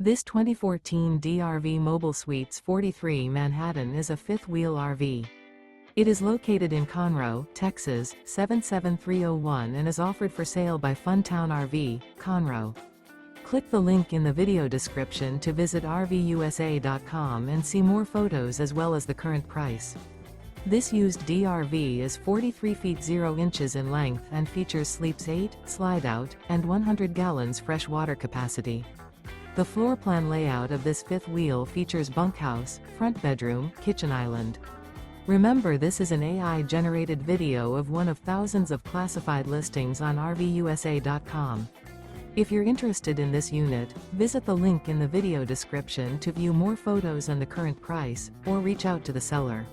This 2014 DRV Mobile Suites 43 Manhattan is a fifth-wheel RV. It is located in Conroe, Texas, 77301 and is offered for sale by Funtown RV, Conroe. Click the link in the video description to visit RVUSA.com and see more photos as well as the current price. This used DRV is 43 feet 0 inches in length and features sleeps 8, slide-out, and 100 gallons fresh water capacity. The floor plan layout of this fifth wheel features bunkhouse, front bedroom, kitchen island. Remember, this is an AI-generated video of one of thousands of classified listings on RVUSA.com. If you're interested in this unit, visit the link in the video description to view more photos and the current price, or reach out to the seller.